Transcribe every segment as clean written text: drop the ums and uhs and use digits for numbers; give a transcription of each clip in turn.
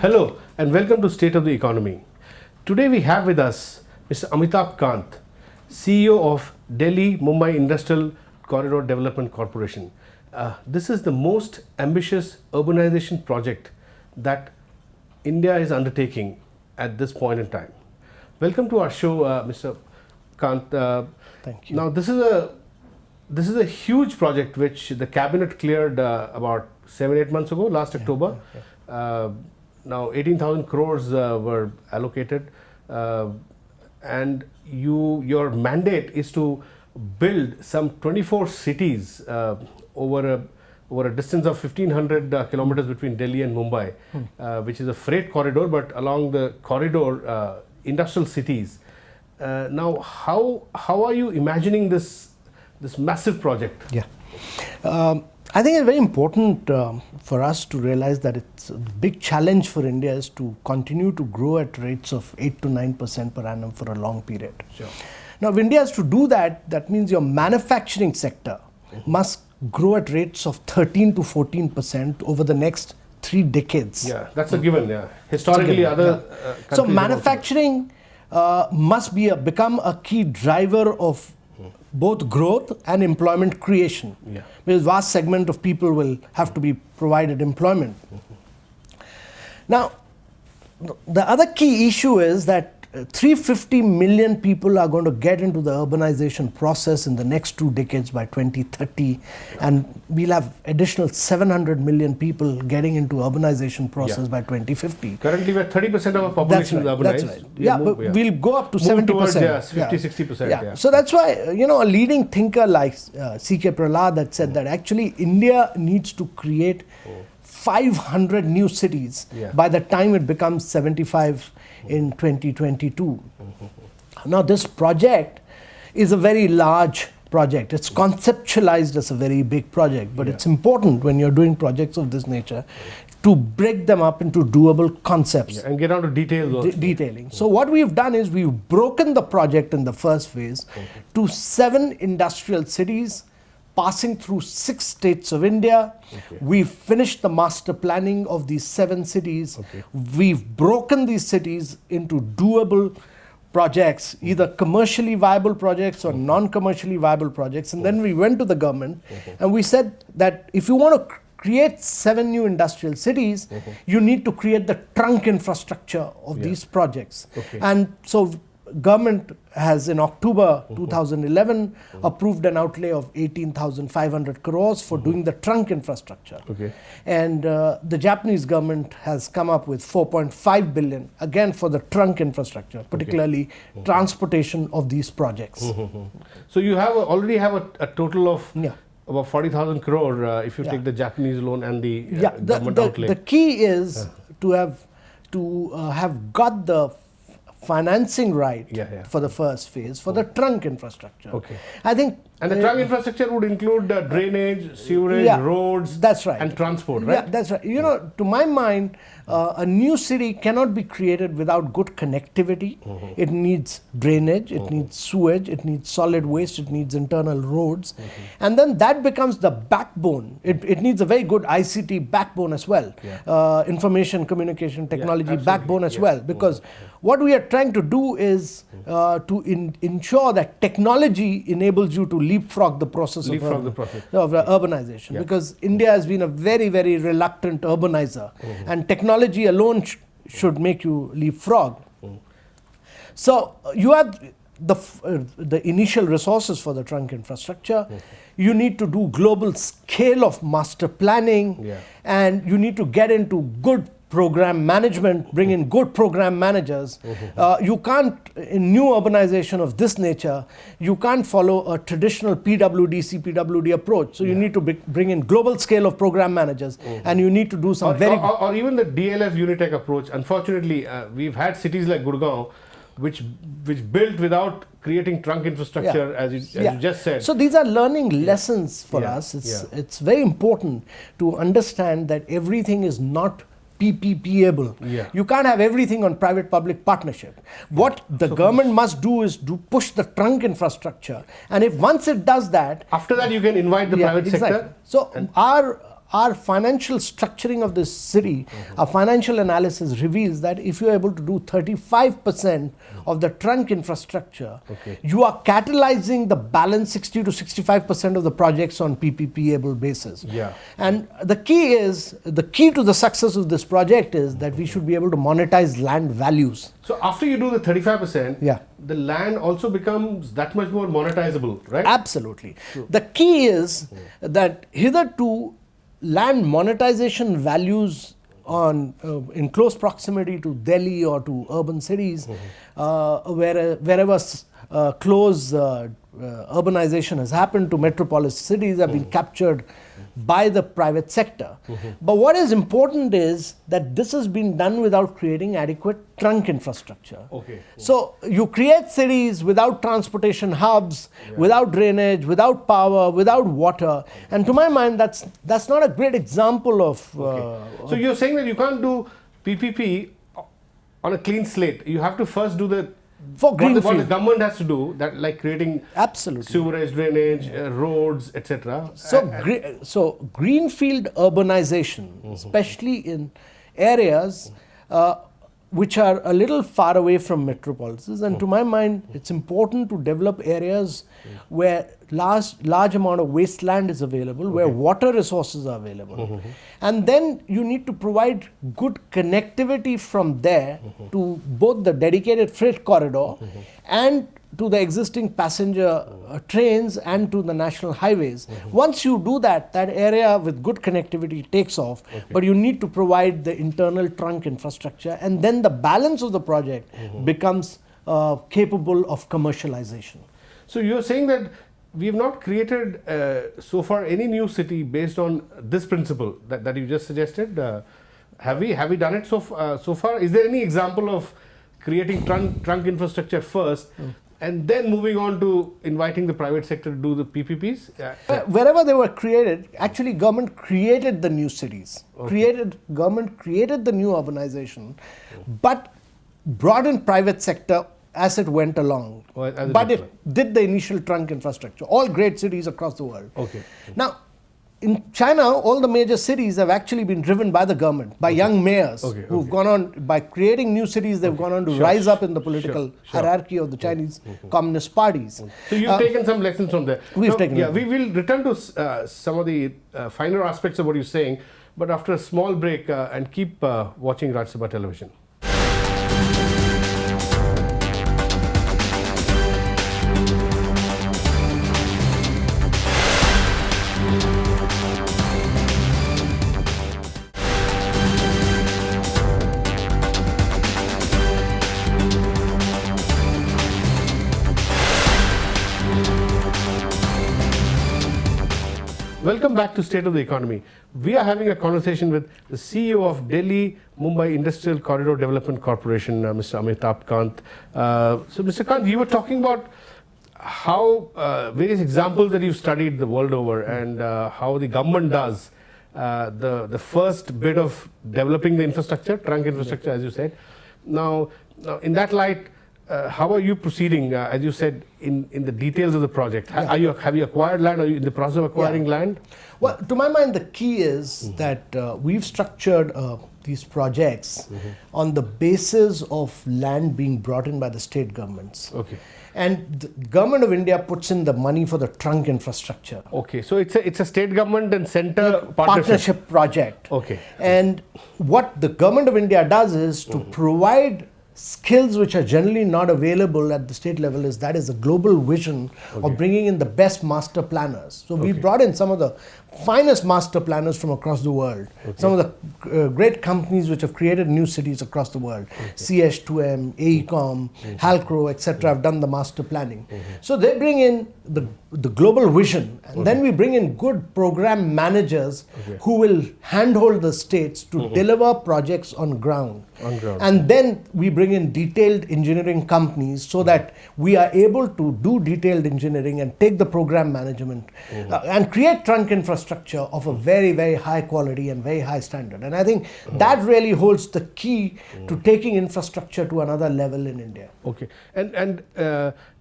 Hello and welcome to State of the Economy. Today we have with us Mr. Amitabh Kant, CEO of Delhi-Mumbai Industrial Corridor Development Corporation. This is the most ambitious urbanization project that India is undertaking at this point in time. Welcome to our show, Mr. Kant. Thank you. Now this is a huge project which the cabinet cleared about 7-8 months ago, last October. Now 18,000 crores were allocated, and your mandate is to build some 24 cities over a distance of 1,500 kilometers between Delhi and Mumbai, which is a freight corridor, but along the corridor, industrial cities. Now, how are you imagining this massive project? Yeah. I think it's very important for us to realize that it's a big challenge for India is to continue to grow at rates of 8 to 9% per annum for a long period. Sure. Now, if India has to do that, that means your manufacturing sector must grow at rates of 13 to 14% over the next 3 decades. Yeah, that's a given. Yeah, historically, other So manufacturing must become a key driver of both growth and employment creation. Yeah. Because vast segment of people will have to be provided employment. Now, the other key issue is that 350 million people are going to get into the urbanization process in the next 2 decades by 2030, and we'll have additional 700 million people getting into urbanization process by 2050. Currently, we're 30% of our population is urbanized. That's right. Yeah, but we'll go up to 70%. Towards, 50-60%. Yeah. So that's why, a leading thinker like C.K. Prahalad had said that actually India needs to create 500 new cities by the time it becomes 75 in 2022. Now, this project is a very large project. It's conceptualized as a very big project, but it's important when you're doing projects of this nature to break them up into doable concepts. And get down to details. Detailing. So what we've done is we've broken the project in the first phase to 7 industrial cities, passing through 6 states of India. We've finished the master planning of these 7 cities. We've broken these cities into doable projects, either commercially viable projects or non-commercially viable projects. And then we went to the government and we said that if you want to create 7 new industrial cities, you need to create the trunk infrastructure of these projects. And so government has in October 2011 approved an outlay of 18,500 crores for doing the trunk infrastructure. And the Japanese government has come up with 4.5 billion again for the trunk infrastructure, particularly transportation of these projects. So you already have a total of about 40,000 crore if you take the Japanese loan and the government outlay. The key is to have got the financing right for the first phase for the trunk infrastructure. I think, and the trunk infrastructure would include drainage, sewerage, roads, that's right, and transport, right? Yeah, that's right. To my mind, a new city cannot be created without good connectivity. It needs drainage, it needs sewage, it needs solid waste, it needs internal roads, and then that becomes the backbone. It needs a very good ICT backbone as well, information communication technology backbone as well, because what we are trying to do is to ensure that technology enables you to leapfrog the process of urbanization, because India has been a very, very reluctant urbanizer, and technology alone should make you leapfrog. So you have the initial resources for the trunk infrastructure. You need to do global scale of master planning, and you need to get into good program management, bring in good program managers. You can't, in new urbanization of this nature, you can't follow a traditional PWD, CPWD approach. So you need to bring in global scale of program managers, and you need to do some or even the DLF Unitech approach. Unfortunately, we've had cities like Gurgaon which built without creating trunk infrastructure, as you just said. So these are learning lessons for us. It's very important to understand that everything is not PPP-able. You can't have everything on private-public partnership. What the government must do is push the trunk infrastructure, and if once it does that, after that you can invite the private sector. So our financial structuring of this city, our financial analysis reveals that if you are able to do 35% of the trunk infrastructure, you are catalyzing the balance 60 to 65% of the projects on PPP-able basis. Yeah. And the key to the success of this project is that we should be able to monetize land values. So after you do the 35%, Yeah. the land also becomes that much more monetizable, right? Absolutely. The key is that hitherto land monetization values on in close proximity to Delhi or to urban cities, wherever close urbanization has happened to metropolis cities have been captured by the private sector. But what is important is that this has been done without creating adequate trunk infrastructure. So you create cities without transportation hubs, without drainage, without power, without water, and to my mind that's not a great example of So you're saying that you can't do PPP on a clean slate. You have to first do the what the government has to do, that like creating absolutely sewerage, drainage, roads, etc. So greenfield urbanization, especially in areas which are a little far away from metropolises, and to my mind it's important to develop areas where large amount of wasteland is available, where water resources are available, and then you need to provide good connectivity from there to both the dedicated freight corridor and to the existing passenger trains and to the national highways. Once you do that, that area with good connectivity takes off, but you need to provide the internal trunk infrastructure, and then the balance of the project becomes capable of commercialization. So you're saying that we have not created so far any new city based on this principle that you just suggested. Have we done it so far? Is there any example of creating trunk infrastructure first and then moving on to inviting the private sector to do the PPPs? Wherever they were created, actually government created the new cities, government created the new urbanization, but brought in private sector as it went along. But it did the initial trunk infrastructure, all great cities across the world. Now, in China, all the major cities have actually been driven by the government, by young mayors who've gone on, by creating new cities, they've gone on to rise up in the political hierarchy of the Chinese communist parties. So you've taken some lessons from there. We've taken we will return to some of the finer aspects of what you're saying, but after a small break, and keep watching Raj Sabha Television. Welcome back to State of the Economy. We are having a conversation with the CEO of Delhi-Mumbai Industrial Corridor Development Corporation, Mr. Amitabh Kant. So, Mr. Kant, you were talking about how various examples that you've studied the world over and how the government does the first bit of developing the infrastructure, trunk infrastructure, as you said. Now in that light, how are you proceeding, as you said, in the details of the project? Have you acquired land? Are you in the process of acquiring land? Well, to my mind, the key is that we've structured these projects on the basis of land being brought in by the state governments. And the government of India puts in the money for the trunk infrastructure. So it's a state government and center partnership project. And what the government of India does is to provide skills which are generally not available at the state level, is a global vision of bringing in the best master planners. So we brought in some of the finest master planners from across the world, some of the great companies which have created new cities across the world, CH2M, AECOM, Halcro, etc. have done the master planning. So they bring in the global vision, and then we bring in good program managers who will handhold the states to deliver projects on ground. And then we bring in detailed engineering companies so that we are able to do detailed engineering and take the program management and create trunk infrastructure of a very, very high quality and very high standard. And I think that really holds the key to taking infrastructure to another level in India. And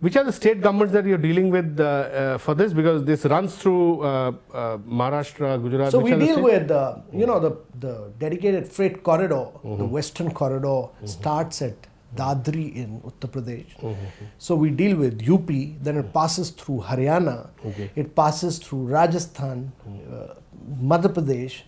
Which are the state governments that you're dealing with for this? Because this runs through Maharashtra, Gujarat. So we deal with, the dedicated freight corridor, the western corridor starts at Dadri in Uttar Pradesh. So we deal with UP, then it passes through Haryana, it passes through Rajasthan, Madhya Pradesh,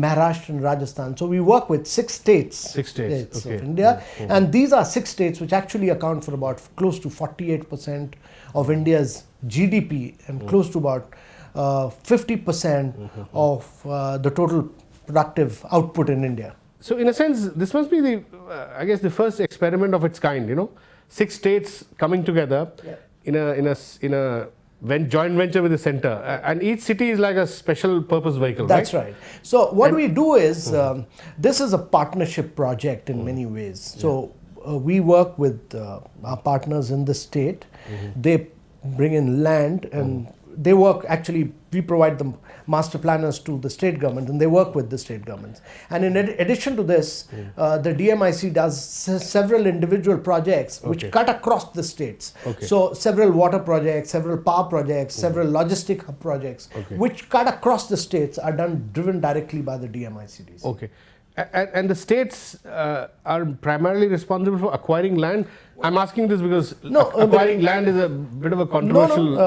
Maharashtra and Rajasthan. So we work with 6 states, of India, and these are 6 states which actually account for about close to 48% of India's GDP and close to about 50% of the total productive output in India. So in a sense, this must be the, I guess, the first experiment of its kind. 6 states coming together in a joint venture with the center, and each city is like a special purpose vehicle. That's right. So what we do is, this is a partnership project in many ways. So we work with our partners in the state. They bring in land and they work, actually we provide the master planners to the state government and they work with the state governments. And in addition to this, the DMIC does several individual projects which cut across the states. So several water projects, several power projects, several logistic hub projects which cut across the states are driven directly by the DMICDs. Okay. And the states are primarily responsible for acquiring land. I'm asking this because acquiring land is a bit of a controversial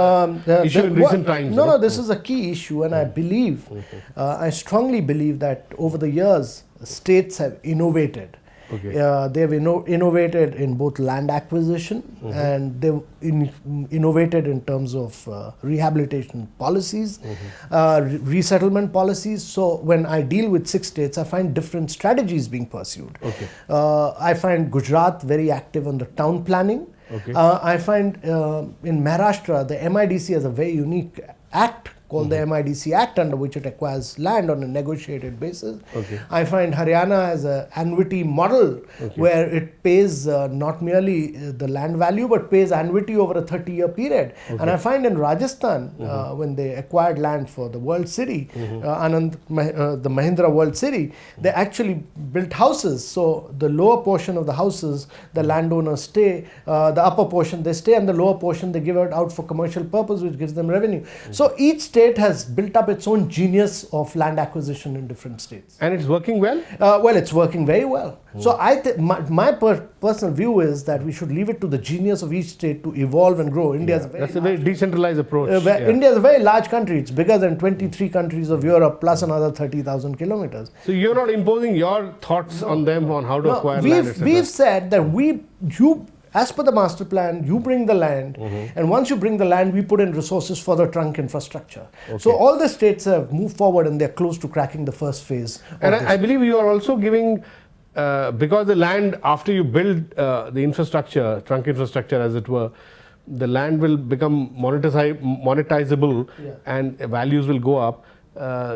issue in recent times. This is a key issue, and I believe, I strongly believe that over the years, states have innovated. They have innovated in both land acquisition and they've innovated in terms of rehabilitation policies, resettlement policies. So when I deal with 6 states, I find different strategies being pursued. I find Gujarat very active on the town planning. I find in Maharashtra, the MIDC has a very unique act called the MIDC Act, under which it acquires land on a negotiated basis. I find Haryana has an annuity model where it pays not merely the land value but pays annuity over a 30-year period. And I find in Rajasthan, when they acquired land for the World City, the Mahindra World City, they actually built houses. So the lower portion of the houses, the landowners stay, the upper portion they stay, and the lower portion they give it out for commercial purpose, which gives them revenue. So each state has built up its own genius of land acquisition in different states. And it's working well? Well, it's working very well. So my personal view is that we should leave it to the genius of each state to evolve and grow. That's a very decentralized approach. India is a very large country. It's bigger than 23 countries of Europe plus another 30,000 kilometers. So you're not imposing your thoughts on them on how to acquire land, etc. We've said that as per the master plan, you bring the land, and once you bring the land, we put in resources for the trunk infrastructure. So all the states have moved forward and they're close to cracking the first phase. And I believe you are also giving, because the land, after you build the infrastructure, trunk infrastructure as it were, the land will become monetizable and values will go up.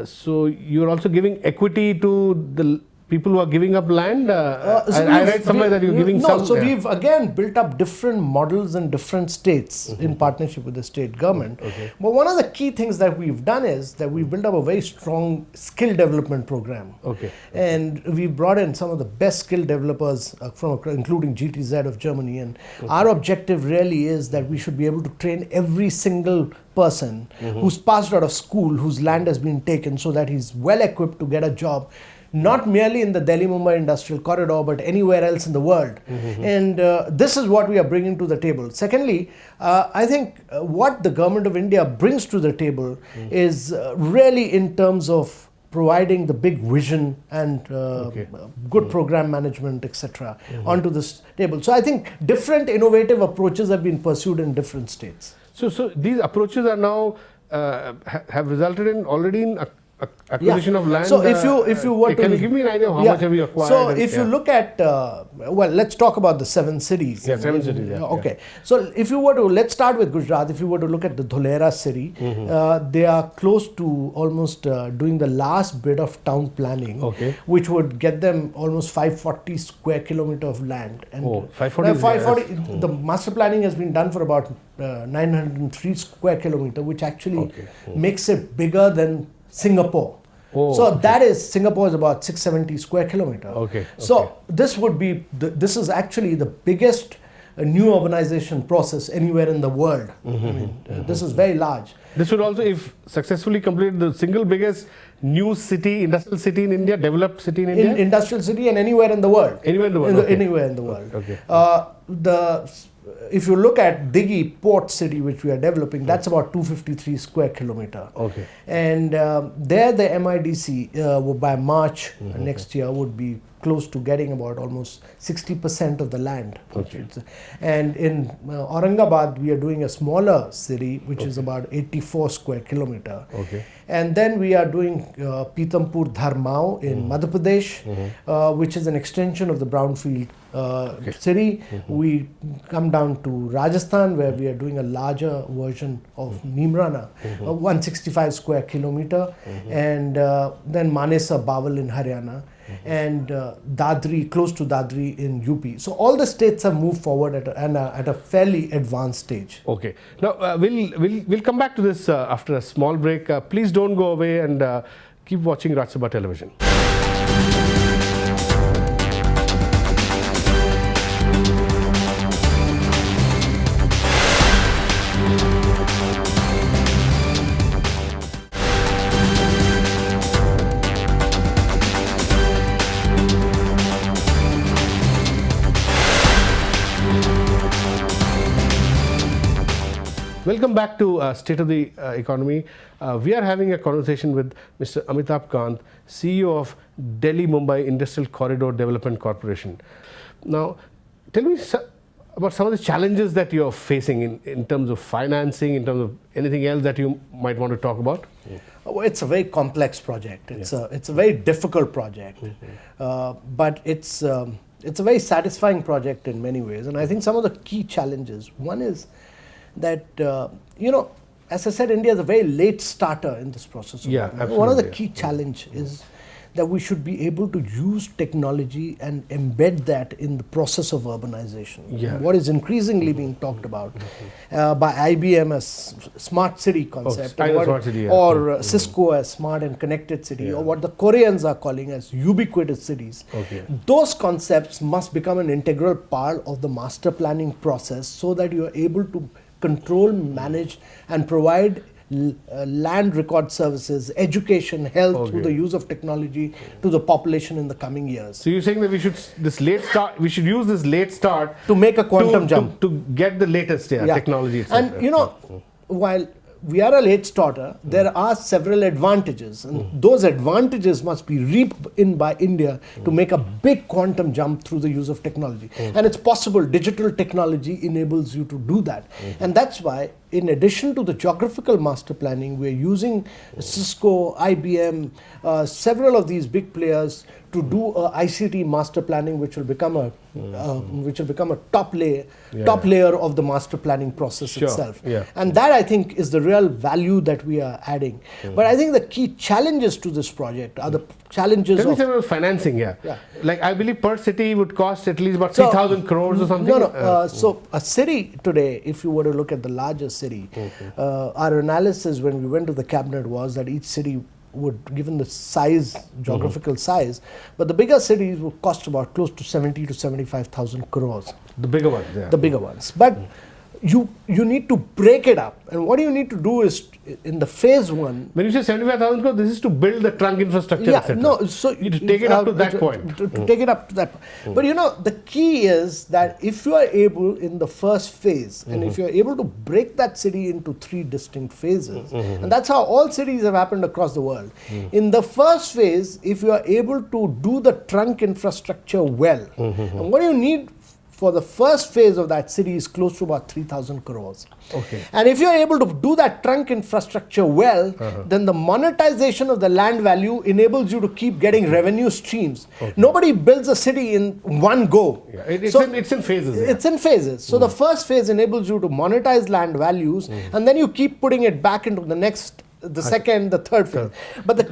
So you're also giving equity to the people who are giving up land? I read somewhere that you're giving some. So we've again built up different models in different states in partnership with the state government. But one of the key things that we've done is that we've built up a very strong skill development program. And we've brought in some of the best skill developers, including GTZ of Germany. And our objective really is that we should be able to train every single person who's passed out of school, whose land has been taken, so that he's well equipped to get a job, not merely in the Delhi-Mumbai industrial corridor, but anywhere else in the world. And this is what we are bringing to the table. Secondly, I think what the government of India brings to the table is really in terms of providing the big vision and good program management, etc., onto this table. So I think different innovative approaches have been pursued in different states. So these approaches are now have resulted in already in acquisition of land. So if you were can you give me an idea of how much have you acquired? So if you look at well, let's talk about the 7 cities. 7 cities. Okay. So if you were to, let's start with Gujarat. If you were to look at the Dholera city, they are close to almost doing the last bit of town planning, which would get them almost 540 square kilometer of land. And 540. The master planning has been done for about 903 square kilometer, which actually makes it bigger than Singapore. That is, Singapore is about 670 square kilometer. So this would be, this is actually the biggest a new urbanization process anywhere in the world. I mean, this is very large. This would also, if successfully completed, the single biggest new city, industrial city in India, developed city in India? Industrial city and anywhere in the world. Anywhere in the world? Anywhere in the world. Okay. If you look at Dighi port city, which we are developing, that's about 253 square kilometer. Okay. And there the MIDC by March next year would be close to getting about almost 60% of the land. Okay. And in Aurangabad, we are doing a smaller city, which is about 84 square kilometer. Okay. And then we are doing Pitampur Dharmao in Madhya Pradesh, which is an extension of the brownfield city. We come down to Rajasthan, where we are doing a larger version of Neemrana, 165 square kilometer, and then Manesa Bawal in Haryana, and Dadri, close to Dadri in UP. So all the states have moved forward at a fairly advanced stage. Okay. Now we'll come back to this after a small break. Please don't go away and keep watching Raj Sabha Television. Welcome back to State of the Economy. We are having a conversation with Mr. Amitabh Kant, CEO of Delhi-Mumbai Industrial Corridor Development Corporation. Now, tell me about some of the challenges that you're facing in terms of financing, in terms of anything else that you might want to talk about. Oh, it's a very complex project. It's a very difficult project, but it's a very satisfying project in many ways. And I think some of the key challenges, one is that, as I said, India is a very late starter in this process. One of the key challenge is that we should be able to use technology and embed that in the process of urbanization. What is increasingly being talked about by IBM as smart city concept, or Cisco as smart and connected city, or what the Koreans are calling as ubiquitous cities. Those concepts must become an integral part of the master planning process, so that you are able to control, manage, and provide land record services, education, health through the use of technology to the population in the coming years. So you're saying that we should use this late start to make a quantum jump to get the latest technology, etc. And while we are a late starter, there are several advantages, and those advantages must be reaped in by India to make a big quantum jump through the use of technology. And it's possible. Digital technology enables you to do that. And that's why, in addition to the geographical master planning, we're using Cisco, IBM, several of these big players to do a ICT master planning, which will become a top layer of the master planning process itself. And that, I think, is the real value that we are adding. But I think the key challenges to this project are the challenges Tell me about financing. Like, I believe per city would cost at least about 3,000 crores or something. So a city today, if you were to look at the largest city, our analysis when we went to the cabinet was that each city would, given the size, geographical size, but the bigger cities would cost about close to 70 to 75,000 crores. The bigger ones, The bigger ones. But you need to break it up. And what you need to do is, in the phase one... When you say 75,000 crores, this is to build the trunk infrastructure, etc. So you need to take it up to that point. To take it up to that point. But the key is that if you are able, in the first phase, and if you are able to break that city into 3 distinct phases, and that's how all cities have happened across the world. In the first phase, if you are able to do the trunk infrastructure well, and what you need for the first phase of that city is close to about 3,000 crores. And if you're able to do that trunk infrastructure well, then the monetization of the land value enables you to keep getting revenue streams. Nobody builds a city in one go. It's in phases. It's in phases. So the first phase enables you to monetize land values, and then you keep putting it back into the next, the second, the third phase.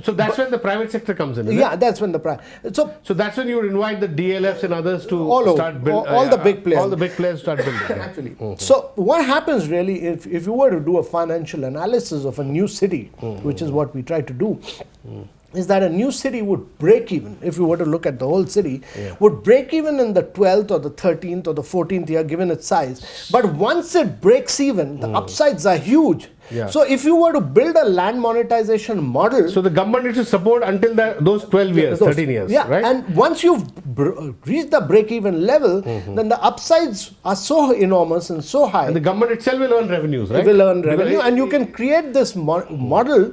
So that's when the private sector comes in, that's when the private... So that's when you would invite the DLFs and others to start building. All the big players. All the big players start building. Actually. So what happens really, if you were to do a financial analysis of a new city, which is what we try to do, is that a new city would break even, if you were to look at the whole city, would break even in the 12th or the 13th or the 14th year, given its size. But once it breaks even, the upsides are huge. Yeah. So if you were to build a land monetization model... So the government needs to support until those 12 years, 13 years, right? And once you've reached the break-even level, then the upsides are so enormous and so high. And the government itself will earn revenues, right? It will earn revenue, and you can create this model.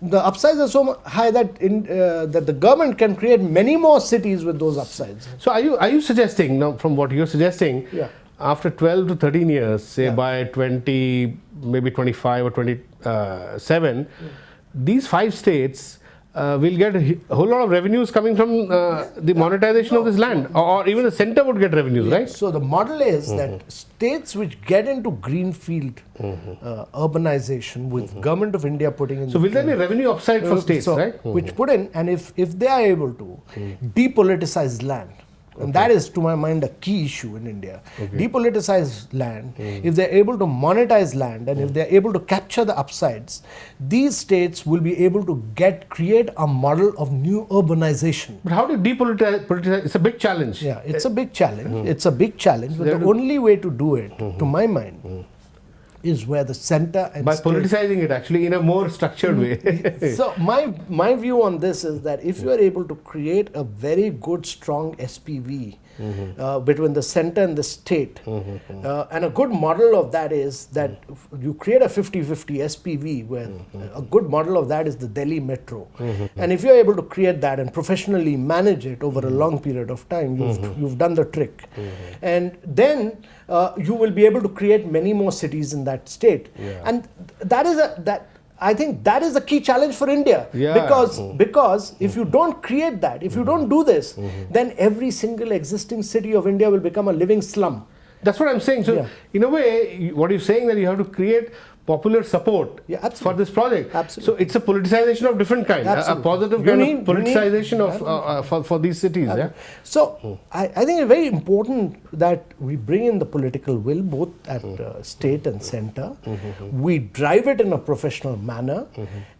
The upsides are so high that that the government can create many more cities with those upsides. So are you suggesting, now from what you're suggesting, after 12 to 13 years, say by 20, maybe 25 or 27, these 5 states will get a whole lot of revenues coming from the monetization of this land, or even the center would get revenues, right? So the model is that states which get into greenfield urbanization with Government of India putting in... So will there be revenue upside for states, right? Which put in, and if they are able to depoliticize land, and that is, to my mind, a key issue in India. Depoliticize land. If they're able to monetize land, and if they're able to capture the upsides, these states will be able to create a model of new urbanization. But how do you depoliticize? It's a big challenge. Yeah, it's a big challenge. It's a big challenge. But the only way to do it, to my mind, is where the center and by politicizing it actually in a more structured way. So my view on this is that if you are able to create a very good, strong SPV between the center and the state, and a good model of that is that you create a 50-50 SPV, where a good model of that is the Delhi Metro. And if you're able to create that and professionally manage it over a long period of time, you've done the trick. And then you will be able to create many more cities in that state. And I think that is a key challenge for India. Because if you don't create that, if you don't do this, then every single existing city of India will become a living slum. That's what I'm saying. So in a way, what you're saying, that you have to create popular support for this project. Absolutely. So it's a politicization of different kind, a positive kind of politicization of for these cities. So I think it's very important that we bring in the political will, both at state and center. We drive it in a professional manner,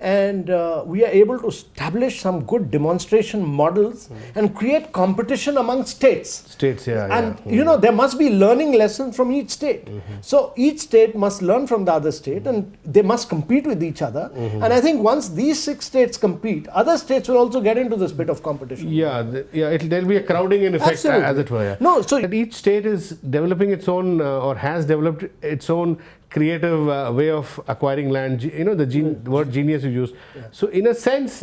and we are able to establish some good demonstration models and create competition among states. And you know, there must be learning lessons from each state. So each state must learn from the other state, and they must compete with each other. And I think once these 6 states compete, other states will also get into this bit of competition. There'll be a crowding in effect, as it were. No, so each state is developing its own, or has developed its own creative way of acquiring land. You know, the word genius you used. So in a sense,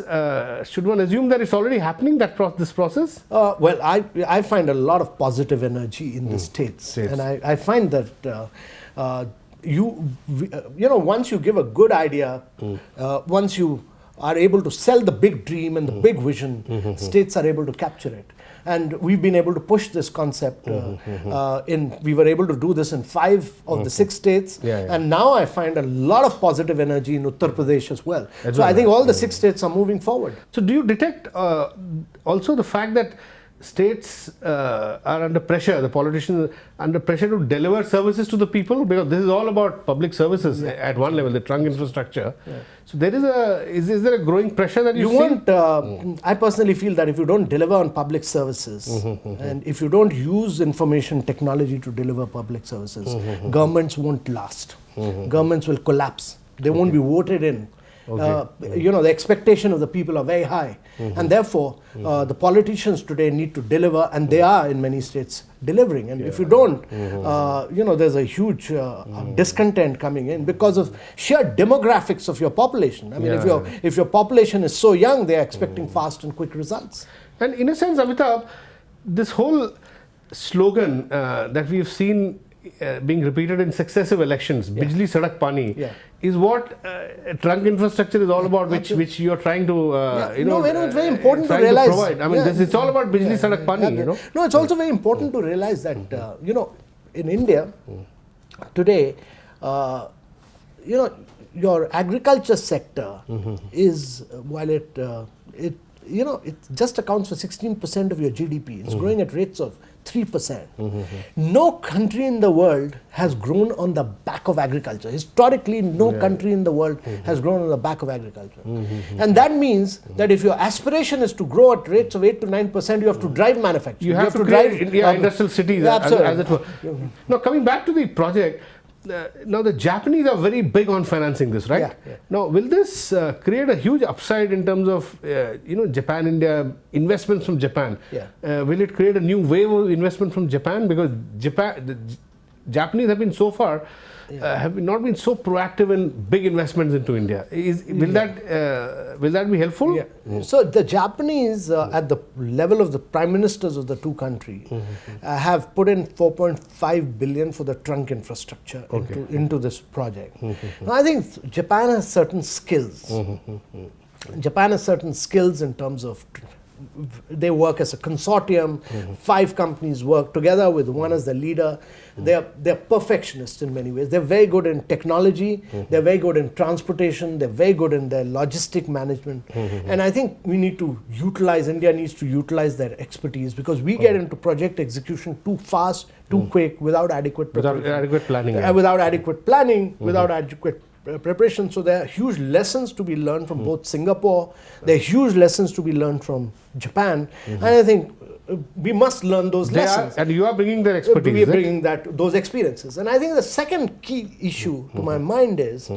should one assume that it's already happening, this process? Well, I find a lot of positive energy in the states. And I find that you know, once you give a good idea, once you are able to sell the big dream and the big vision, states are able to capture it. And we've been able to push this concept we were able to do this in 5 of the 6 states. And now I find a lot of positive energy in Uttar Pradesh as well. So I think all the 6 states are moving forward. So do you detect also the fact that states are under pressure, the politicians under pressure to deliver services to the people? Because this is all about public services at one level, the trunk infrastructure. So there is there a growing pressure that you see? I personally feel that if you don't deliver on public services, and if you don't use information technology to deliver public services, governments won't last. Governments will collapse. They won't be voted in. You know, the expectation of the people are very high, and therefore the politicians today need to deliver, and they are in many states delivering. And if you don't, you know, there's a huge discontent coming in because of sheer demographics of your population. I mean, if your population is so young, they are expecting fast and quick results. And in a sense, Amitabh, this whole slogan that we've seen being repeated in successive elections, Bijli Sadak Pani, is what trunk infrastructure is all about, which you are trying to, you know, it's very important to realize. Provide. I mean, it's all about Bijli Sadak Pani, you know. No, it's also very important to realize that, you know, in India today, you know, your agriculture sector is, while it you know, it just accounts for 16% of your GDP. It's growing at rates of 3%. No country in the world has grown on the back of agriculture. Historically, no country in the world has grown on the back of agriculture. And that means that if your aspiration is to grow at rates of 8 to 9%, you have to drive manufacturing. You have to drive industrial cities, as it were. Now, coming back to the project, now the Japanese are very big on financing this, right? Now, will this create a huge upside in terms of Japan-India investments from Japan? Will it create a new wave of investment from Japan? Because the Japanese have been so far have not been so proactive in big investments into India. Will that be helpful? So the Japanese, at the level of the prime ministers of the two countries, have put in 4.5 billion for the trunk infrastructure into this project. Now, I think Japan has certain skills. Japan has certain skills in terms of they work as a consortium. 5 companies work together with one as the leader. They're perfectionists in many ways. They're very good in technology. They're very good in transportation. They're very good in their logistic management. And I think we need to utilize, India needs to utilize their expertise, because we get into project execution too fast, too quick, without adequate planning. Without adequate planning, without adequate preparation. So there are huge lessons to be learned from both Singapore. There are huge lessons to be learned from Japan. And I think we must learn those lessons. And you are bringing their expertise. We are bringing those experiences. And I think the second key issue to my mind is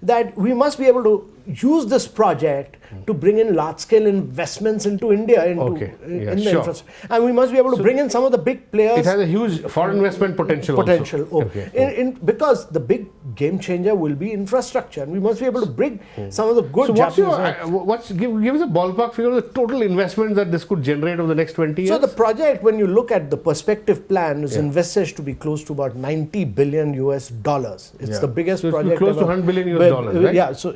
that we must be able to use this project to bring in large-scale investments into India, in the infrastructure. And we must be able to bring in some of the big players. It has a huge foreign investment potential also. Because the big game changer will be infrastructure. And we must be able to bring some of the good Japanese... give us a ballpark figure of the total investments that this could generate over the next 20 years? So the project, when you look at the perspective plan, is envisaged to be close to about $90 billion US. It's the biggest project close to $100 billion US dollars, right? Yeah, so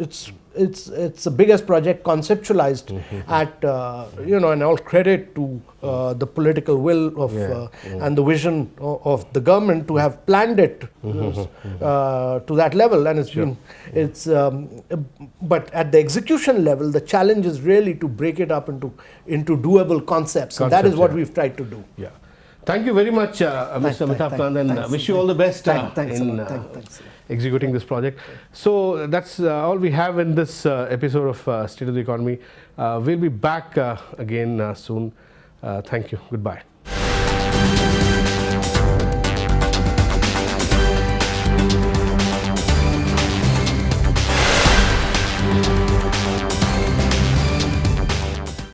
it's the biggest project conceptualized at and all credit to the political will of and the vision of the government to have planned it to that level, and but at the execution level, the challenge is really to break it up into doable concepts, and that is what we've tried to do. Thank you very much, Mr. Amitabh Kant, and wish you all the best in executing this project. So that's all we have in this episode of State of the Economy. We'll be back again soon. Thank you. Goodbye.